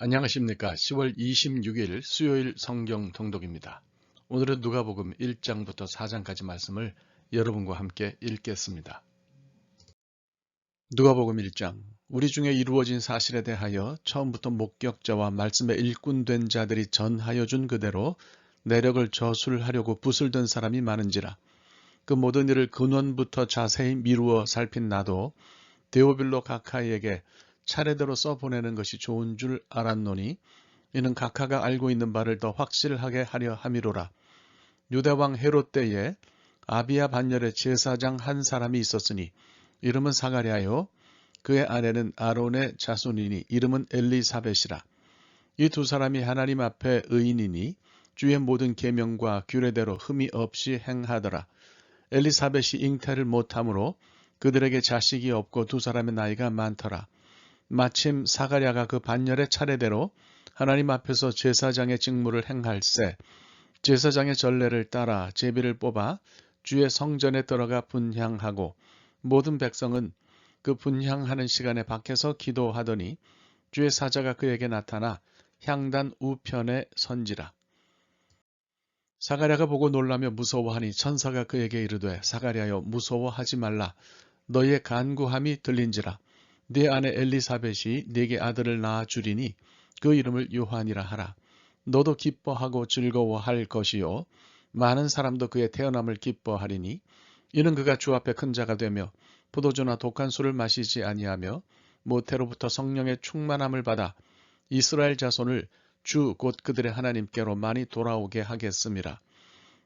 안녕하십니까. 10월 26일 수요일 성경 통독입니다. 오늘은 누가복음 1장부터 4장까지 말씀을 여러분과 함께 읽겠습니다. 누가복음 1장. 우리 중에 이루어진 사실에 대하여 처음부터 목격자와 말씀에 일꾼된 자들이 전하여 준 그대로 내력을 저술하려고 붓을 든 사람이 많은지라. 그 모든 일을 근원부터 자세히 미루어 살핀 나도 데오빌로 각하에게 차례대로 써보내는 것이 좋은 줄 알았노니 이는 각하가 알고 있는 바를 더 확실하게 하려 함이로라. 유대왕 헤롯 때에 아비야 반열에 제사장 한 사람이 있었으니 이름은 사가랴요 그의 아내는 아론의 자손이니 이름은 엘리사벳이라. 이 두 사람이 하나님 앞에 의인이니 주의 모든 계명과 규례대로 흠이 없이 행하더라. 엘리사벳이 잉태를 못하므로 그들에게 자식이 없고 두 사람의 나이가 많더라. 마침 사가랴가 그 반열의 차례대로 하나님 앞에서 제사장의 직무를 행할세 제사장의 전례를 따라 제비를 뽑아 주의 성전에 들어가 분향하고 모든 백성은 그 분향하는 시간에 밖에서 기도하더니 주의 사자가 그에게 나타나 향단 우편에 선지라. 사가랴가 보고 놀라며 무서워하니 천사가 그에게 이르되 사가랴여 무서워하지 말라. 너의 간구함이 들린지라. 네 아내 엘리사벳이 네게 아들을 낳아 주리니 그 이름을 요한이라 하라. 너도 기뻐하고 즐거워할 것이요 많은 사람도 그의 태어남을 기뻐하리니 이는 그가 주 앞에 큰 자가 되며 포도주나 독한 술을 마시지 아니하며 모태로부터 성령의 충만함을 받아 이스라엘 자손을 주 곧 그들의 하나님께로 많이 돌아오게 하겠음이라.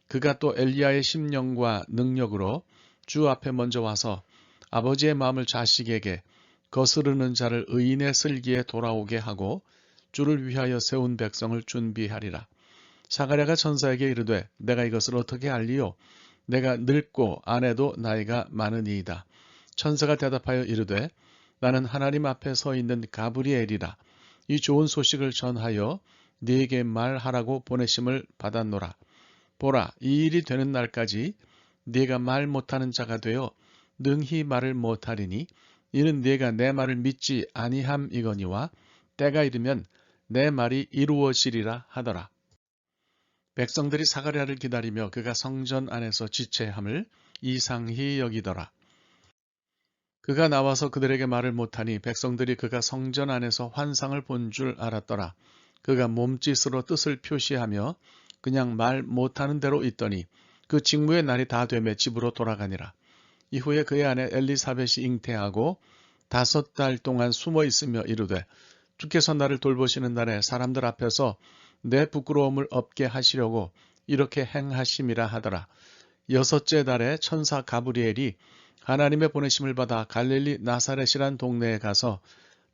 그가 또 엘리야의 심령과 능력으로 주 앞에 먼저 와서 아버지의 마음을 자식에게 거스르는 자를 의인의 슬기에 돌아오게 하고 주를 위하여 세운 백성을 준비하리라. 사가랴가 천사에게 이르되 내가 이것을 어떻게 알리요? 내가 늙고 아내도 나이가 많으니이다. 천사가 대답하여 이르되 나는 하나님 앞에 서 있는 가브리엘이라. 이 좋은 소식을 전하여 네게 말하라고 보내심을 받았노라. 보라, 이 일이 되는 날까지 네가 말 못하는 자가 되어 능히 말을 못하리니 이는 네가 내 말을 믿지 아니함이거니와 때가 이르면 내 말이 이루어지리라 하더라. 백성들이 사가랴를 기다리며 그가 성전 안에서 지체함을 이상히 여기더라. 그가 나와서 그들에게 말을 못하니 백성들이 그가 성전 안에서 환상을 본 줄 알았더라. 그가 몸짓으로 뜻을 표시하며 그냥 말 못하는 대로 있더니 그 직무의 날이 다 되매 집으로 돌아가니라. 이후에 그의 아내 엘리사벳이 잉태하고 5달 동안 숨어 있으며 이르되 주께서 나를 돌보시는 날에 사람들 앞에서 내 부끄러움을 없게 하시려고 이렇게 행하심이라 하더라. 6째 달에 천사 가브리엘이 하나님의 보내심을 받아 갈릴리 나사렛이란 동네에 가서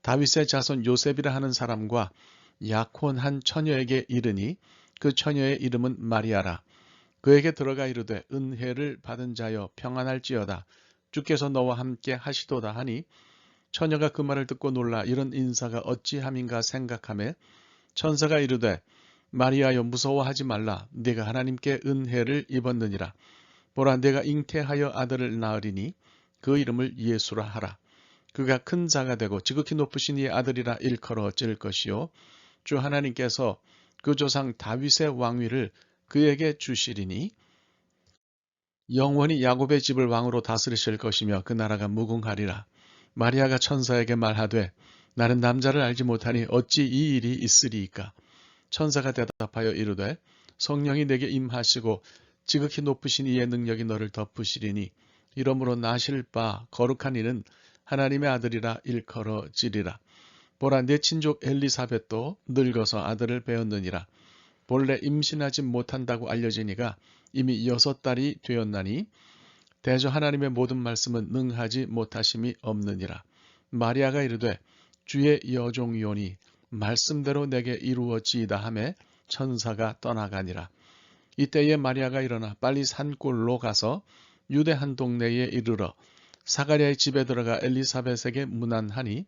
다윗의 자손 요셉이라 하는 사람과 약혼 한 처녀에게 이르니 그 처녀의 이름은 마리아라. 그에게 들어가 이르되 은혜를 받은 자여 평안할지어다. 주께서 너와 함께 하시도다 하니 처녀가 그 말을 듣고 놀라 이런 인사가 어찌함인가 생각하며 천사가 이르되 마리아여 무서워하지 말라. 네가 하나님께 은혜를 입었느니라. 보라 내가 잉태하여 아들을 낳으리니 그 이름을 예수라 하라. 그가 큰 자가 되고 지극히 높으신 이의 아들이라 일컬어질 것이요 주 하나님께서 그 조상 다윗의 왕위를 그에게 주시리니 영원히 야곱의 집을 왕으로 다스리실 것이며 그 나라가 무궁하리라. 마리아가 천사에게 말하되 나는 남자를 알지 못하니 어찌 이 일이 있으리이까. 천사가 대답하여 이르되 성령이 내게 임하시고 지극히 높으신 이의 능력이 너를 덮으시리니 이러므로 나실 바 거룩한 이는 하나님의 아들이라 일컬어지리라. 보라 내 친족 엘리사벳도 늙어서 아들을 배었느니라. 본래 임신하지 못한다고 알려지니가 이미 6달이 되었나니 대저 하나님의 모든 말씀은 능하지 못하심이 없느니라. 마리아가 이르되 주의 여종이오니 말씀대로 내게 이루어지이다 하매 천사가 떠나가니라. 이때에 마리아가 일어나 빨리 산골로 가서 유대 한 동네에 이르러 사가랴의 집에 들어가 엘리사벳에게 문안하니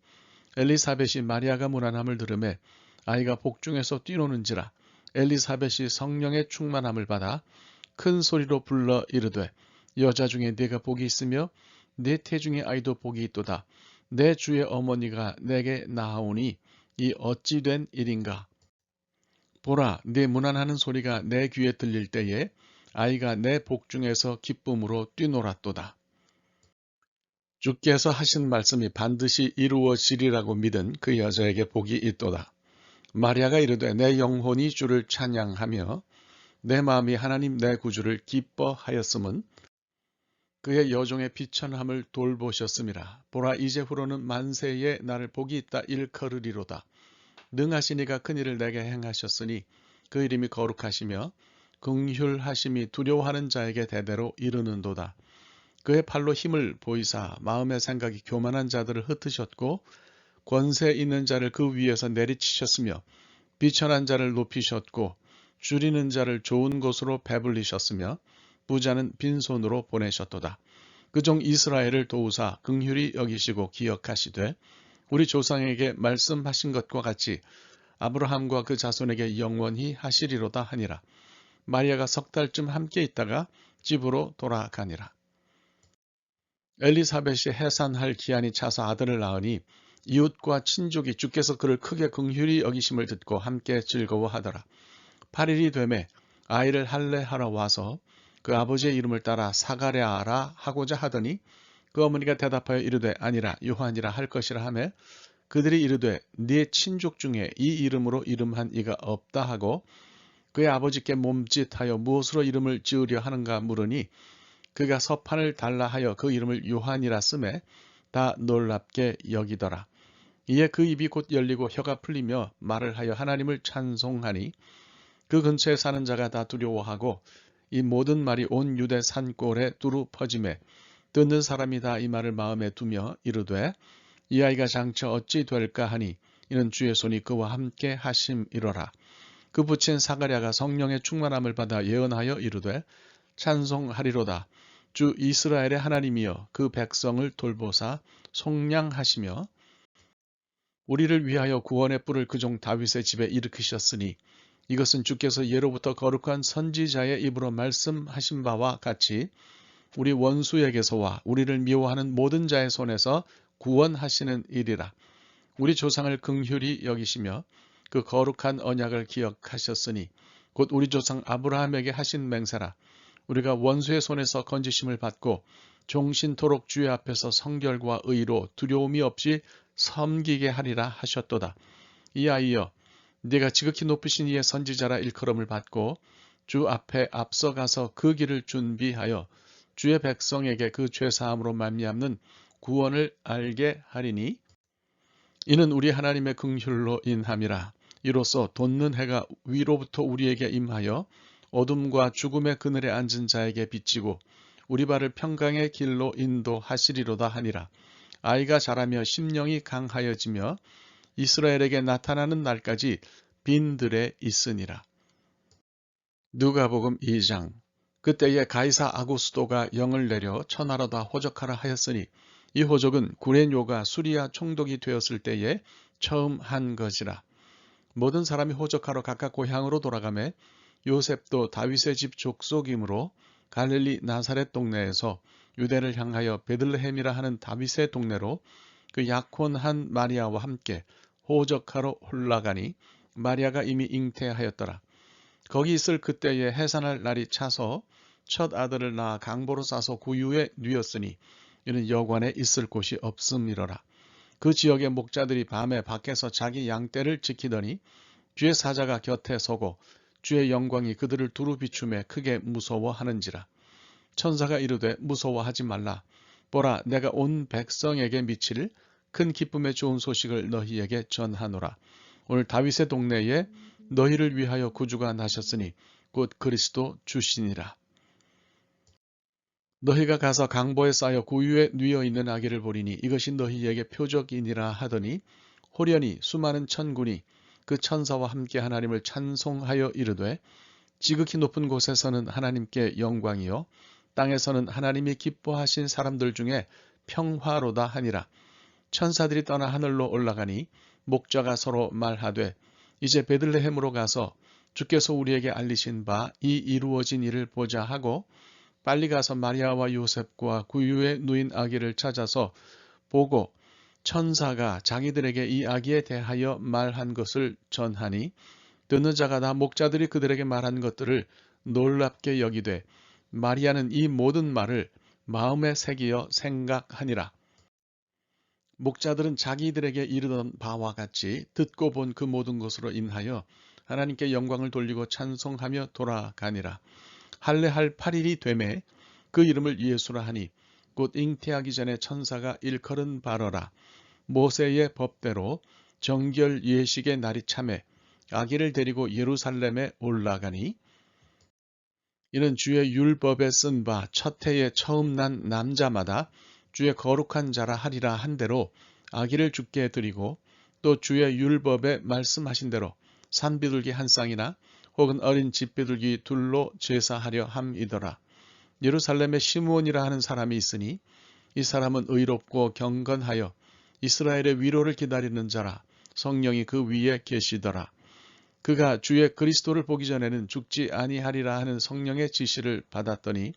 엘리사벳이 마리아가 문안함을 들으매 아이가 복중에서 뛰노는지라. 엘리사벳이 성령의 충만함을 받아 큰 소리로 불러 이르되 여자 중에 네가 복이 있으며 네 태중의 아이도 복이 있도다. 내 주의 어머니가 내게 나아오니 이 어찌 된 일인가? 보라, 네 문안하는 소리가 내 귀에 들릴 때에 아이가 내 복중에서 기쁨으로 뛰놀았도다. 주께서 하신 말씀이 반드시 이루어지리라고 믿은 그 여자에게 복이 있도다. 마리아가 이르되 내 영혼이 주를 찬양하며 내 마음이 하나님 내 구주를 기뻐하였음은 그의 여종의 비천함을 돌보셨음이라. 보라, 이제후로는 만세에 나를 복이 있다 일컬으리로다. 능하신 이가 큰 일을 내게 행하셨으니 그 이름이 거룩하시며 긍휼하심이 두려워하는 자에게 대대로 이르는도다. 그의 팔로 힘을 보이사 마음의 생각이 교만한 자들을 흩으셨고 권세 있는 자를 그 위에서 내리치셨으며 비천한 자를 높이셨고 줄이는 자를 좋은 곳으로 배불리셨으며 부자는 빈손으로 보내셨도다. 그 종 이스라엘을 도우사 긍휼히 여기시고 기억하시되 우리 조상에게 말씀하신 것과 같이 아브라함과 그 자손에게 영원히 하시리로다 하니라. 마리아가 석 달쯤 함께 있다가 집으로 돌아가니라. 엘리사벳이 해산할 기한이 차서 아들을 낳으니 이웃과 친족이 주께서 그를 크게 긍휼히 여기심을 듣고 함께 즐거워하더라. 8일이 되매 아이를 할례하러 와서 그 아버지의 이름을 따라 사가랴라 하고자 하더니 그 어머니가 대답하여 이르되 아니라 요한이라 할 것이라 하매 그들이 이르되 네 친족 중에 이 이름으로 이름한 이가 없다 하고 그의 아버지께 몸짓하여 무엇으로 이름을 지으려 하는가 물으니 그가 서판을 달라 하여 그 이름을 요한이라 쓰매 다 놀랍게 여기더라. 이에 그 입이 곧 열리고 혀가 풀리며 말을 하여 하나님을 찬송하니 그 근처에 사는 자가 다 두려워하고 이 모든 말이 온 유대 산골에 두루 퍼짐에 듣는 사람이 다 이 말을 마음에 두며 이르되 이 아이가 장차 어찌 될까 하니 이는 주의 손이 그와 함께 하심이로라. 그 부친 사가랴가 성령의 충만함을 받아 예언하여 이르되 찬송하리로다. 주 이스라엘의 하나님이여 그 백성을 돌보사 속량하시며 우리를 위하여 구원의 뿔을 그 종 다윗의 집에 일으키셨으니 이것은 주께서 예로부터 거룩한 선지자의 입으로 말씀하신 바와 같이 우리 원수에게서와 우리를 미워하는 모든 자의 손에서 구원하시는 일이라. 우리 조상을 긍휼히 여기시며 그 거룩한 언약을 기억하셨으니 곧 우리 조상 아브라함에게 하신 맹세라. 우리가 원수의 손에서 건지심을 받고 종신토록 주의 앞에서 성결과 의로 두려움이 없이 섬기게 하리라 하셨도다. 이 아이여, 네가 지극히 높으신 이의 선지자라 일컬음을 받고 주 앞에 앞서가서 그 길을 준비하여 주의 백성에게 그 죄사함으로 말미암는 구원을 알게 하리니 이는 우리 하나님의 긍휼로 인함이라. 이로써 돋는 해가 위로부터 우리에게 임하여 어둠과 죽음의 그늘에 앉은 자에게 비치고 우리 발을 평강의 길로 인도하시리로다 하니라. 아이가 자라며 심령이 강하여지며 이스라엘에게 나타나는 날까지 빈들에 있으니라. 누가복음 2장. 그때에 가이사 아구스도가 영을 내려 천하로 다 호적하라 하였으니 이 호적은 구레뇨가 수리아 총독이 되었을 때에 처음 한 것이라. 모든 사람이 호적하러 각각 고향으로 돌아가매 요셉도 다윗의 집 족속이므로 갈릴리 나사렛 동네에서 유대를 향하여 베들레헴이라 하는 다윗의 동네로 그 약혼한 마리아와 함께 호적하러 올라가니 마리아가 이미 잉태하였더라. 거기 있을 그때에 해산할 날이 차서 첫 아들을 낳아 강보로 싸서 구유에 뉘었으니 이는 여관에 있을 곳이 없음이로라. 그 지역의 목자들이 밤에 밖에서 자기 양떼를 지키더니 주의 사자가 곁에 서고 주의 영광이 그들을 두루 비추매 크게 무서워하는지라. 천사가 이르되 무서워하지 말라. 보라, 내가 온 백성에게 미칠 큰 기쁨의 좋은 소식을 너희에게 전하노라. 오늘 다윗의 동네에 너희를 위하여 구주가 나셨으니 곧 그리스도 주시니라. 너희가 가서 강보에 쌓여 구유에 뉘어 있는 아기를 보리니 이것이 너희에게 표적이니라 하더니 호련히 수많은 천군이 그 천사와 함께 하나님을 찬송하여 이르되 지극히 높은 곳에서는 하나님께 영광이요 땅에서는 하나님이 기뻐하신 사람들 중에 평화로다 하니라. 천사들이 떠나 하늘로 올라가니 목자가 서로 말하되 이제 베들레헴으로 가서 주께서 우리에게 알리신 바 이 이루어진 일을 보자 하고 빨리 가서 마리아와 요셉과 구유에 누인 아기를 찾아서 보고 천사가 자기들에게 이 아기에 대하여 말한 것을 전하니 듣는 자가 다 목자들이 그들에게 말한 것들을 놀랍게 여기되 마리아는 이 모든 말을 마음에 새기어 생각하니라. 목자들은 자기들에게 이르던 바와 같이 듣고 본 그 모든 것으로 인하여 하나님께 영광을 돌리고 찬송하며 돌아가니라. 할례할 8일이 되매 그 이름을 예수라 하니 곧 잉태하기 전에 천사가 일컬은 바로라. 모세의 법대로 정결 예식의 날이 차매 아기를 데리고 예루살렘에 올라가니 이는 주의 율법에 쓴 바 첫 해에 처음 난 남자마다 주의 거룩한 자라 하리라 한 대로 아기를 주께 드리고 또 주의 율법에 말씀하신 대로 산비둘기 한 쌍이나 혹은 어린 집비둘기 둘로 제사하려 함이더라. 예루살렘에 시므온이라 하는 사람이 있으니 이 사람은 의롭고 경건하여 이스라엘의 위로를 기다리는 자라. 성령이 그 위에 계시더라. 그가 주의 그리스도를 보기 전에는 죽지 아니하리라 하는 성령의 지시를 받았더니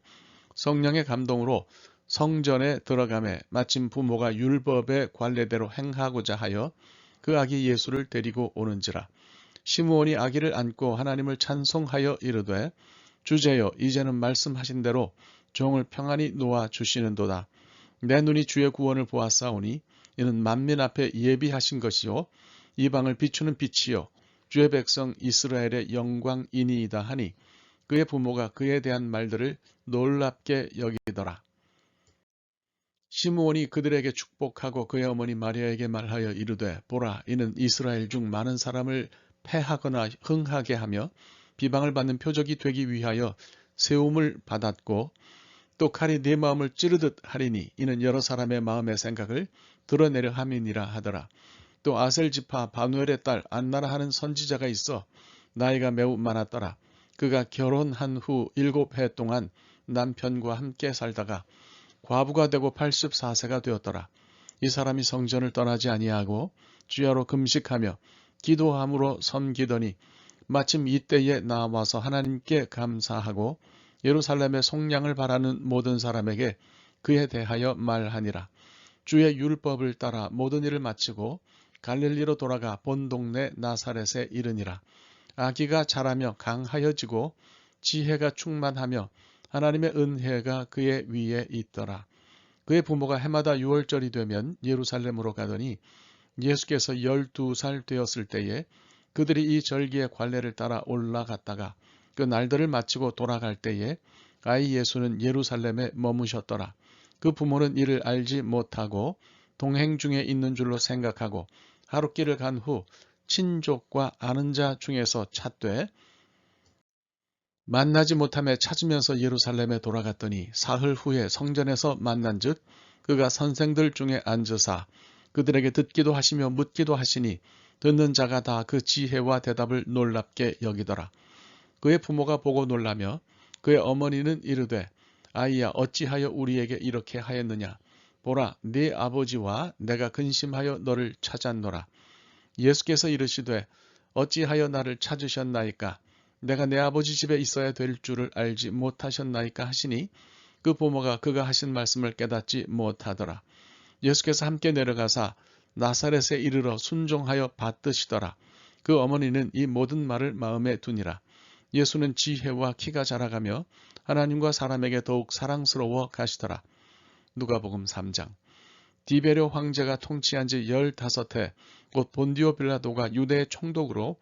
성령의 감동으로 성전에 들어가매 마침 부모가 율법의 관례대로 행하고자 하여 그 아기 예수를 데리고 오는지라. 시므온이 아기를 안고 하나님을 찬송하여 이르되 주제여 이제는 말씀하신 대로 종을 평안히 놓아 주시는도다. 내 눈이 주의 구원을 보았사오니 이는 만민 앞에 예비하신 것이요 이방을 비추는 빛이요 주의 백성 이스라엘의 영광이니이다 하니 그의 부모가 그에 대한 말들을 놀랍게 여기더라. 시므온이 그들에게 축복하고 그의 어머니 마리아에게 말하여 이르되 보라 이는 이스라엘 중 많은 사람을 패하거나 흥하게 하며 비방을 받는 표적이 되기 위하여 세움을 받았고 또 칼이 네 마음을 찌르듯 하리니 이는 여러 사람의 마음의 생각을 드러내려 함이니라 하더라. 또 아셀 지파 바누엘의 딸 안나라 하는 선지자가 있어 나이가 매우 많았더라. 그가 결혼한 후 7해 동안 남편과 함께 살다가 과부가 되고 84세가 되었더라. 이 사람이 성전을 떠나지 아니하고 주야로 금식하며 기도함으로 섬기더니 마침 이때에 나와서 하나님께 감사하고 예루살렘의 속량을 바라는 모든 사람에게 그에 대하여 말하니라. 주의 율법을 따라 모든 일을 마치고 갈릴리로 돌아가 본 동네 나사렛에 이르니라. 아기가 자라며 강하여지고 지혜가 충만하며 하나님의 은혜가 그의 위에 있더라. 그의 부모가 해마다 6월절이 되면 예루살렘으로 가더니 예수께서 12살 되었을 때에 그들이 이 절기의 관례를 따라 올라갔다가 그 날들을 마치고 돌아갈 때에 아이 예수는 예루살렘에 머무셨더라. 그 부모는 이를 알지 못하고 동행 중에 있는 줄로 생각하고 하룻길을 간 후 친족과 아는 자 중에서 찾되 만나지 못함에 찾으면서 예루살렘에 돌아갔더니 사흘 후에 성전에서 만난즉 그가 선생들 중에 앉으사 그들에게 듣기도 하시며 묻기도 하시니 듣는 자가 다 그 지혜와 대답을 놀랍게 여기더라. 그의 부모가 보고 놀라며 그의 어머니는 이르되 아이야 어찌하여 우리에게 이렇게 하였느냐. 보라 네 아버지와 내가 근심하여 너를 찾았노라. 예수께서 이르시되 어찌하여 나를 찾으셨나이까. 내가 내 아버지 집에 있어야 될 줄을 알지 못하셨나이까 하시니 그 부모가 그가 하신 말씀을 깨닫지 못하더라. 예수께서 함께 내려가사 나사렛에 이르러 순종하여 받드시더라. 그 어머니는 이 모든 말을 마음에 두니라. 예수는 지혜와 키가 자라가며 하나님과 사람에게 더욱 사랑스러워 가시더라. 누가복음 3장. 디베료 황제가 통치한 지 15해 곧 본디오 빌라도가 유대의 총독으로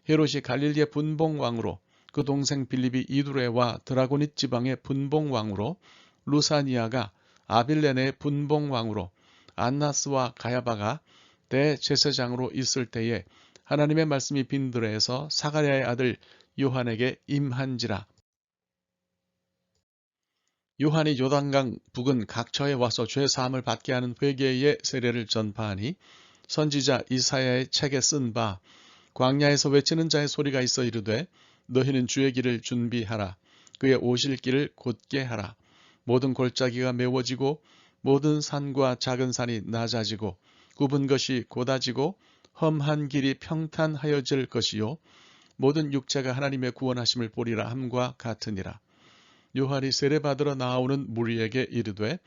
헤롯이 갈릴리의 분봉왕으로 그 동생 빌립이 이두레와 드라고닛 지방의 분봉왕으로 루사니아가 아빌레네의 분봉왕으로 안나스와 가야바가 대제사장으로 있을 때에 하나님의 말씀이 빈들에서 사가랴의 아들 요한에게 임한지라. 요한이 요단강 북은 각처에 와서 죄사함을 받게 하는 회개의 세례를 전파하니 선지자 이사야의 책에 쓴 바 광야에서 외치는 자의 소리가 있어 이르되 너희는 주의 길을 준비하라. 그의 오실 길을 곧게 하라. 모든 골짜기가 메워지고 모든 산과 작은 산이 낮아지고 굽은 것이 곧아지고 험한 길이 평탄하여질 것이요 모든 육체가 하나님의 구원하심을 보리라 함과 같으니라. 요한이 세례받으러 나오는 무리에게 이르되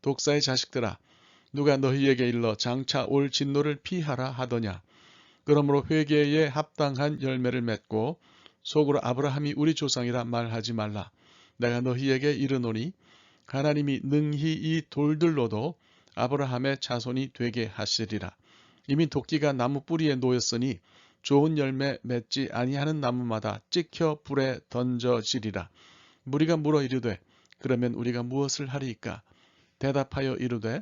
독사의 자식들아 누가 너희에게 일러 장차 올 진노를 피하라 하더냐. 그러므로 회개에 합당한 열매를 맺고 속으로 아브라함이 우리 조상이라 말하지 말라. 내가 너희에게 이르노니 하나님이 능히 이 돌들로도 아브라함의 자손이 되게 하시리라. 이미 도끼가 나무 뿌리에 놓였으니 좋은 열매 맺지 아니하는 나무마다 찍혀 불에 던져지리라. 무리가 물어 이르되 그러면 우리가 무엇을 하리이까? 대답하여 이르되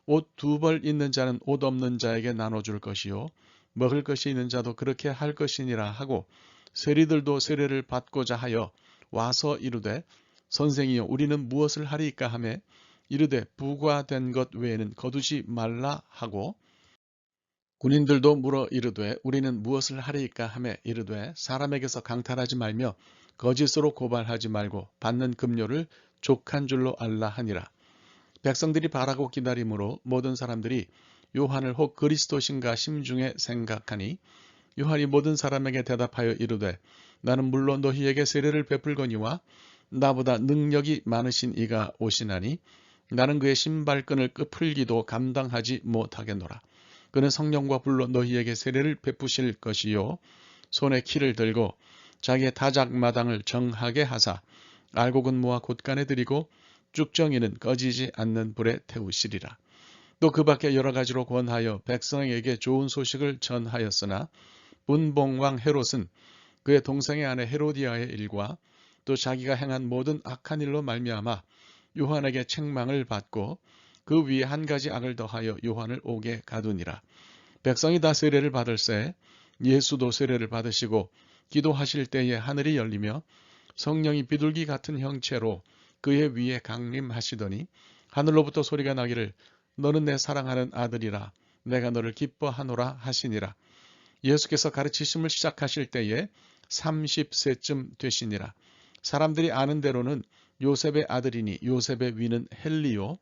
옷 두 벌 있는 자는 옷 없는 자에게 나눠줄 것이요 먹을 것이 있는 자도 그렇게 할 것이니라 하고 세리들도 세례를 받고자 하여 와서 이르되 선생이여 우리는 무엇을 하리이까 하매 이르되 부과된 것 외에는 거두지 말라 하고 군인들도 물어 이르되 우리는 무엇을 하리이까 하매 이르되 사람에게서 강탈하지 말며 거짓으로 고발하지 말고 받는 급료를 족한 줄로 알라 하니라. 백성들이 바라고 기다림으로 모든 사람들이 요한을 혹 그리스도신가 심중에 생각하니 요한이 모든 사람에게 대답하여 이르되 나는 물론 너희에게 세례를 베풀거니와 나보다 능력이 많으신 이가 오시나니 나는 그의 신발끈을 풀기도 감당하지 못하겠노라. 그는 성령과 불로 너희에게 세례를 베푸실 것이요 손에 키를 들고 자기의 타작마당을 정하게 하사 알곡은 모아 곳간에 들이고 쭉정이는 꺼지지 않는 불에 태우시리라. 또 그 밖에 여러 가지로 권하여 백성에게 좋은 소식을 전하였으나 분봉왕 헤롯은 그의 동생의 아내 헤로디아의 일과 또 자기가 행한 모든 악한 일로 말미암아 요한에게 책망을 받고 그 위에 한 가지 악을 더하여 요한을 옥에 가두니라. 백성이 다 세례를 받을새 예수도 세례를 받으시고 기도하실 때에 하늘이 열리며 성령이 비둘기 같은 형체로 그의 위에 강림하시더니 하늘로부터 소리가 나기를 너는 내 사랑하는 아들이라 내가 너를 기뻐하노라 하시니라. 예수께서 가르치심을 시작하실 때에 30세쯤 되시니라. 사람들이 아는 대로는 요셉의 아들이니 요셉의 위는 헬리요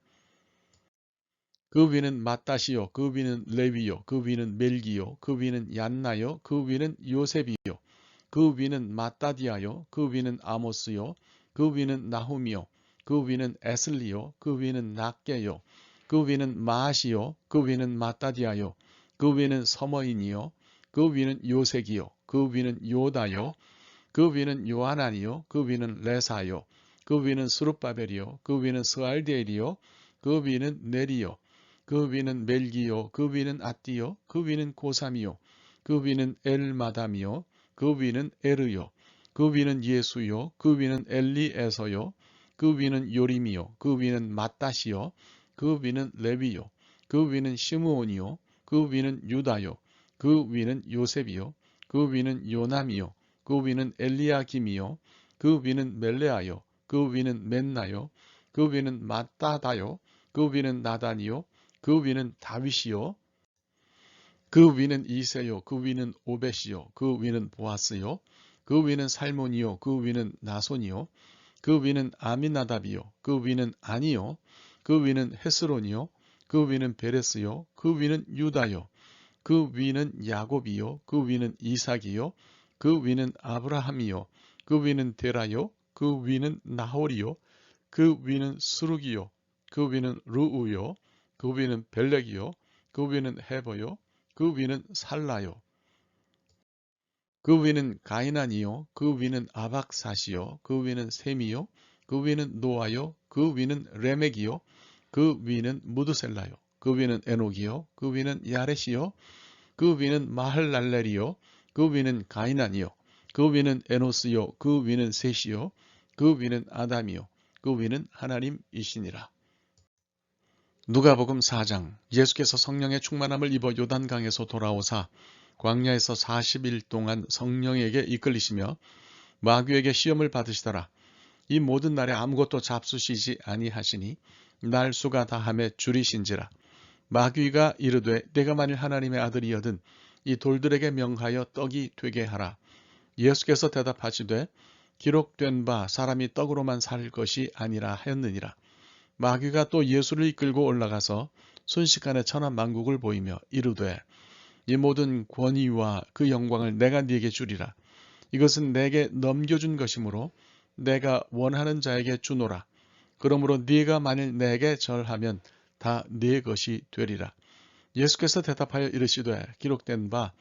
그 위는 마따시요 그 위는 레위요 그 위는 멜기요 그 위는 얀나요 그 위는 요셉이요 그 위는 마따디아요 그 위는 아모스요 그 위는 나훔이요 그 위는 에슬리요 그 위는 낫게요 그 위는 마아시요 그 위는 마따디아요 그 위는 서머인이요 그 위는 요색이요 그 위는 요다요 그 위는 요하나니요 그 위는 레사요 그 위는 스룹바벨이요 그 위는 스알디엘이요 그 위는 네리요 그 위는 멜기요 그 위는 아띠요 그 위는 고삼이요 그 위는 엘마담이요 그 위는 에르요 그 위는 예수요 그 위는 엘리에서요 그 위는 요림이요 그 위는 마따시요 그 위는 레위요 그 위는 시므온이요 그 위는 유다요 그 위는 요셉이요 그 위는 요남이요 그 위는 엘리야김이요 그 위는 멜레아요 그 위는 멘나요 그 위는 마따다요 그 위는 나단이요 그 위는 다윗이요 그 위는 이세요 그 위는 오벳이요 그 위는 보아스요 그 위는 살몬이요 그 위는 나손이요 그 위는 아미나답이요 그 위는 아니요 그 위는 헤스론이요 그 위는 베레스요 그 위는 유다요 그 위는 야곱이요 그 위는 이삭이요 그 위는 아브라함이요 그 위는 데라요 그 위는 나홀이요 그 위는 스룩이요 그 위는 루우요 그 위는 벨렉이요 그 위는 헤버요 그 위는 살라요 그 위는 가이난이요 그 위는 아박사시요 그 위는 셈이요 그 위는 노아요 그 위는 레멕이요 그 위는 무드셀라요 그 위는 에녹이요 그 위는 야렛이요 그 위는 마할랄렐이요 그 위는 가이난이요 그 위는 에노스요 그 위는 셋이요 그 위는 아담이요 그 위는 하나님이시니라. 누가복음 4장. 예수께서 성령의 충만함을 입어 요단강에서 돌아오사 광야에서 40일 동안 성령에게 이끌리시며 마귀에게 시험을 받으시더라. 이 모든 날에 아무것도 잡수시지 아니하시니 날수가 다함에 줄이신지라. 마귀가 이르되 내가 만일 하나님의 아들이여든 이 돌들에게 명하여 떡이 되게 하라. 예수께서 대답하시되 기록된 바 사람이 떡으로만 살 것이 아니라 하였느니라. 마귀가 또 예수를 이끌고 올라가서 순식간에 천한 만국을 보이며 이르되 이 모든 권위와 그 영광을 내가 네게 주리라. 이것은 내게 넘겨준 것이므로 내가 원하는 자에게 주노라. 그러므로 네가 만일 내게 절하면 다 네 것이 되리라. 예수께서 대답하여 이르시되 기록된 바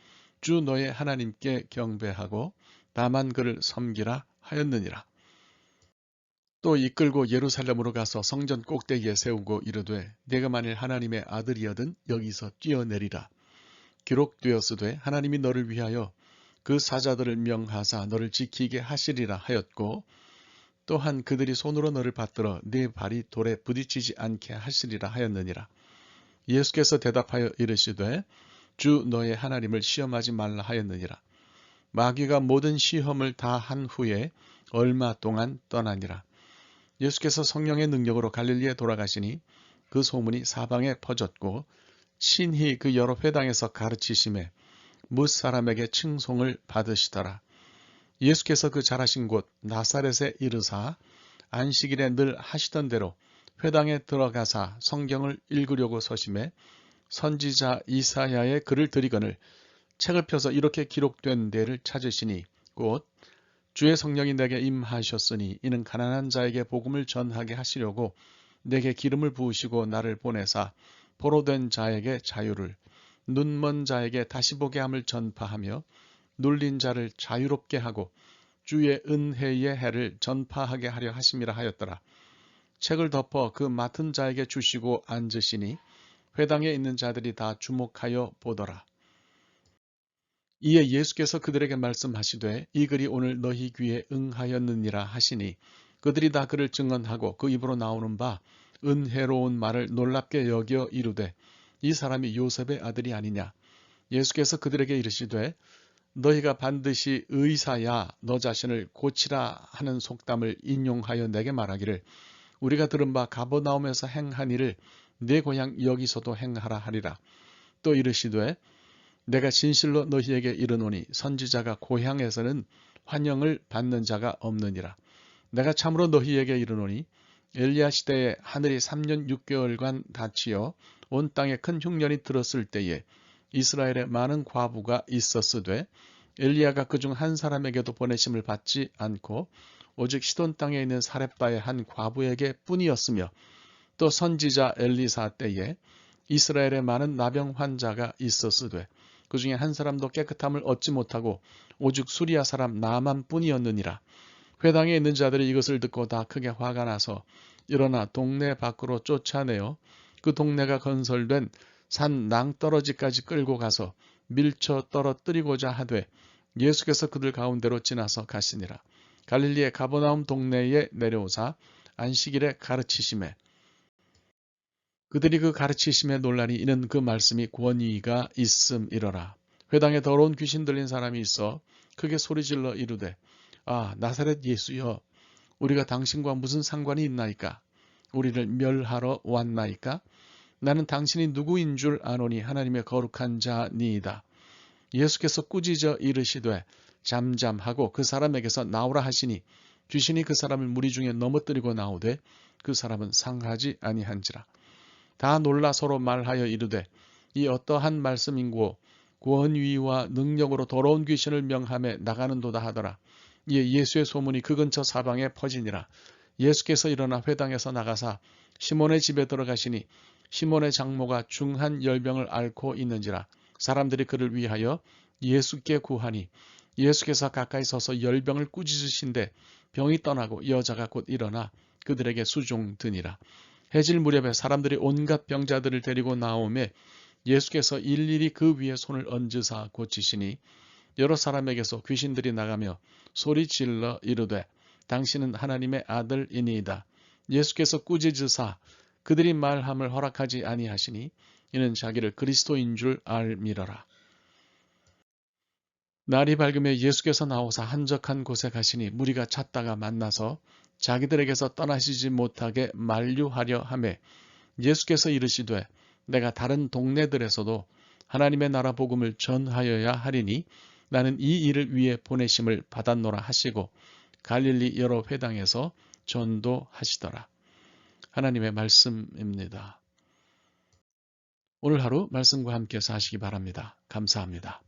주 너의 하나님께 경배하고 다만 그를 섬기라 하였느니라. 또 이끌고 예루살렘으로 가서 성전 꼭대기에 세우고 이르되 내가 만일 하나님의 아들이여든 여기서 뛰어내리라. 기록되었으되 하나님이 너를 위하여 그 사자들을 명하사 너를 지키게 하시리라 하였고 또한 그들이 손으로 너를 받들어 네 발이 돌에 부딪히지 않게 하시리라 하였느니라. 예수께서 대답하여 이르시되 주 너의 하나님을 시험하지 말라 하였느니라. 마귀가 모든 시험을 다 한 후에 얼마 동안 떠나니라. 예수께서 성령의 능력으로 갈릴리에 돌아가시니 그 소문이 사방에 퍼졌고 친히 그 여러 회당에서 가르치심에 뭇 사람에게 칭송을 받으시더라. 예수께서 그 자라신 곳 나사렛에 이르사 안식일에 늘 하시던 대로 회당에 들어가사 성경을 읽으려고 서심해 선지자 이사야의 글을 들이거늘 책을 펴서 이렇게 기록된 데를 찾으시니 곧 주의 성령이 내게 임하셨으니 이는 가난한 자에게 복음을 전하게 하시려고 내게 기름을 부으시고 나를 보내사 포로된 자에게 자유를 눈먼 자에게 다시 보게 함을 전파하며 눌린 자를 자유롭게 하고 주의 은혜의 해를 전파하게 하려 하심이라 하였더라. 책을 덮어 그 맡은 자에게 주시고 앉으시니 회당에 있는 자들이 다 주목하여 보더라. 이에 예수께서 그들에게 말씀하시되 이 글이 오늘 너희 귀에 응하였느니라 하시니 그들이 다 그를 증언하고 그 입으로 나오는 바 은혜로운 말을 놀랍게 여겨 이르되 이 사람이 요셉의 아들이 아니냐. 예수께서 그들에게 이르시되 너희가 반드시 의사야 너 자신을 고치라 하는 속담을 인용하여 내게 말하기를 우리가 들은 바 가버나움에서 행한 일을 네 고향 여기서도 행하라 하리라. 또 이르시되 내가 진실로 너희에게 이르노니 선지자가 고향에서는 환영을 받는 자가 없느니라. 내가 참으로 너희에게 이르노니 엘리야 시대에 하늘이 3년 6개월간 닫히어 온 땅에 큰 흉년이 들었을 때에 이스라엘에 많은 과부가 있었으되 엘리야가 그중 한 사람에게도 보내심을 받지 않고 오직 시돈 땅에 있는 사렙바의 한 과부에게 뿐이었으며 또 선지자 엘리사 때에 이스라엘에 많은 나병 환자가 있었으되 그 중에 한 사람도 깨끗함을 얻지 못하고 오직 수리아 사람 나만 뿐이었느니라. 회당에 있는 자들이 이것을 듣고 다 크게 화가 나서 일어나 동네 밖으로 쫓아내어 그 동네가 건설된 산 낭떠러지까지 끌고 가서 밀쳐 떨어뜨리고자 하되 예수께서 그들 가운데로 지나서 가시니라. 갈릴리의 가버나움 동네에 내려오사 안식일에 가르치심에 그들이 그 가르치심에 놀라니 이는 그 말씀이 권위가 있음이러라. 회당에 더러운 귀신 들린 사람이 있어 크게 소리질러 이르되 아 나사렛 예수여 우리가 당신과 무슨 상관이 있나이까. 우리를 멸하러 왔나이까. 나는 당신이 누구인 줄 아노니 하나님의 거룩한 자니이다. 예수께서 꾸짖어 이르시되 잠잠하고 그 사람에게서 나오라 하시니 귀신이 그 사람을 무리 중에 넘어뜨리고 나오되 그 사람은 상하지 아니한지라. 다 놀라 서로 말하여 이르되 이 어떠한 말씀인고 권위와 능력으로 더러운 귀신을 명함에 나가는도다 하더라. 이에 예수의 소문이 그 근처 사방에 퍼지니라. 예수께서 일어나 회당에서 나가사 시몬의 집에 들어가시니 시몬의 장모가 중한 열병을 앓고 있는지라. 사람들이 그를 위하여 예수께 구하니 예수께서 가까이 서서 열병을 꾸짖으신데 병이 떠나고 여자가 곧 일어나 그들에게 수종드니라. 해질 무렵에 사람들이 온갖 병자들을 데리고 나오매 예수께서 일일이 그 위에 손을 얹으사 고치시니 여러 사람에게서 귀신들이 나가며 소리질러 이르되 당신은 하나님의 아들이니이다. 예수께서 꾸짖으사 그들이 말함을 허락하지 아니하시니 이는 자기를 그리스도인 줄 알미러라. 날이 밝음에 예수께서 나오사 한적한 곳에 가시니 무리가 찾다가 만나서 자기들에게서 떠나시지 못하게 만류하려 하매 예수께서 이르시되 내가 다른 동네들에서도 하나님의 나라 복음을 전하여야 하리니 나는 이 일을 위해 보내심을 받았노라 하시고 갈릴리 여러 회당에서 전도하시더라. 하나님의 말씀입니다. 오늘 하루 말씀과 함께 사시기 바랍니다. 감사합니다.